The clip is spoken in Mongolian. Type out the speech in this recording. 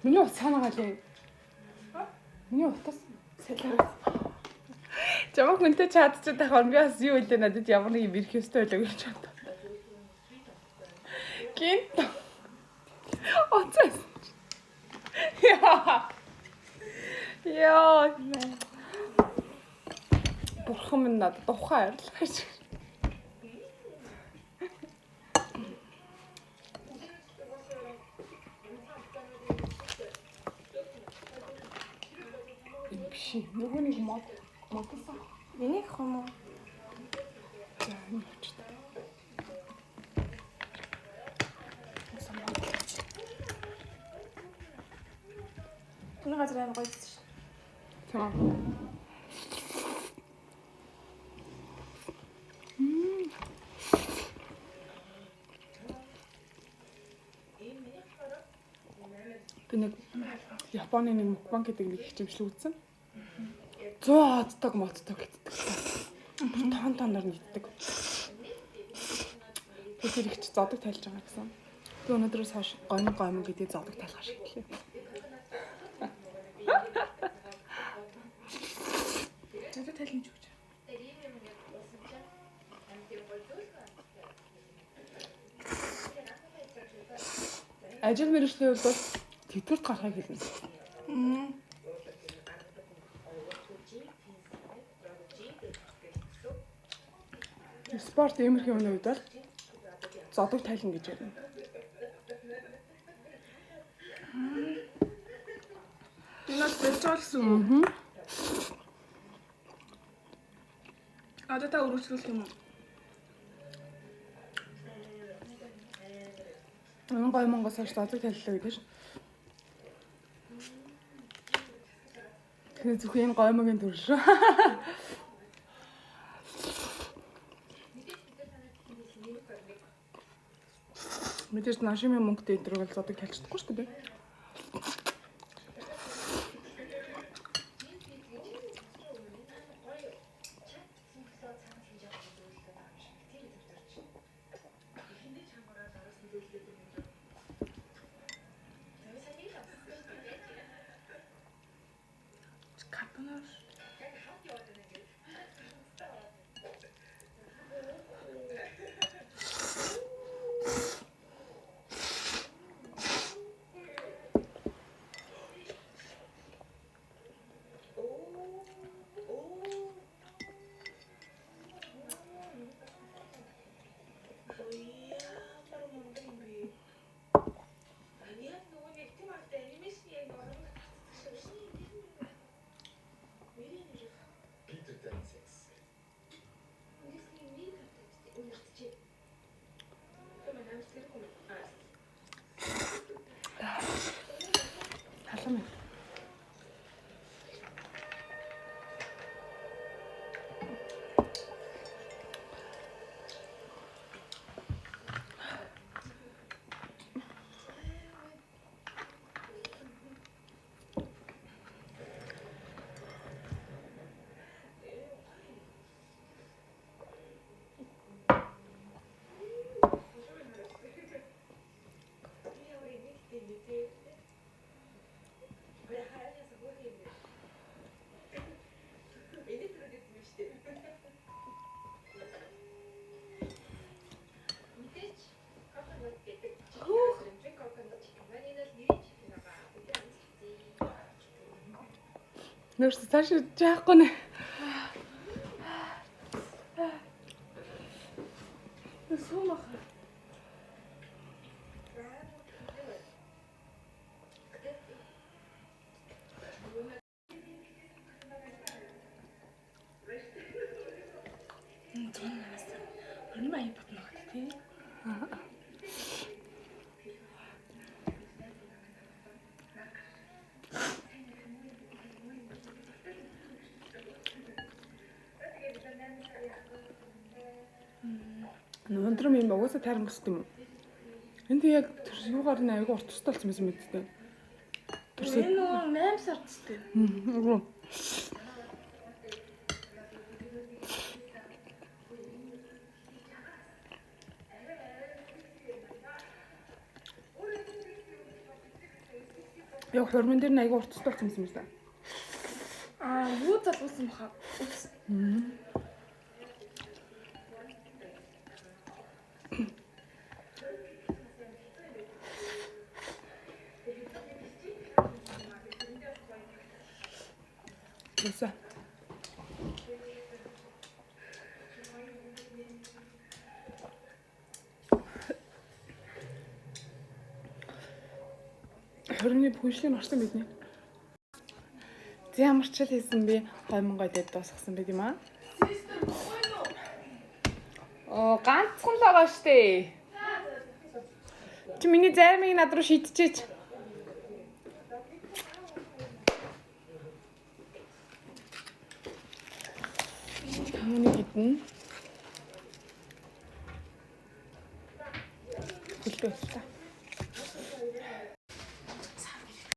Миний ут санаагаа л. Миний утас салаар. Чамаа хүнтэй чадчих тахаар би бас юу хэлээ надад ямар нэг юм ирэх ёстой байлаа гэж бодсон. Гинт. Отас. Яа. Бурхан минь надад тухай арилгах гэж. Биш. Нөгөө нэг модсан. Энийг хом уу? Түнэ газар амар гоё гэсэн шүү. Тамаа. Би нэг Японы нэг мукбан гэдэг нэг хичээвчлэг үзсэн. 100 оддог моддог гэдэг. Тоноор нийтдэг. Тэр их ч зодог тайлж байгаа гэсэн. Би өнөөдрөөс хойш гомн гэдэг зодог тайлах шийдлээ. Зодог тайлж өгч. Ажил мэргэжлийн хувьд тэтгэврт гарахыг хэлнэ. Спорт иймэрхүү юмны үед бол зодог тайлна гэж байна. Энэс бэлжүүлсэн үү? Одоо та өргөжлүүлэх юм уу? Гой Монгоос хойш зодог тайллаа гэдэг ш. Тэгээ зөвхөн энэ гоймогийн төр шүү. Мэдээж нашимын мөнгөтэй өдрөг бол зодог тайлчихдаггүй шүү дээ. Халам. Нэрс цааш жаахгүй нэ. Сумах. Ани маяг батна гэх тий. Өндөр юм угаасаа тайран босд юм. Энд яг тэр юугаар нэ айгу урт тустай болсон байсан мэт дээ. Тэр нөө 8 сард тест. Яг хормон дээр нэг урт тустай болсон юм байна. Юу залгуулсан баха. Яса. Хормоны бүхнийг орсон бидний. Тэ ямар ч хийсэн би 2000 дэд дуусгасан байт юм аа. Ганцхан л байгаа штэ. Чи миний зармыг над руу шидчихээч. Миний гидэн. Хөлтөө та.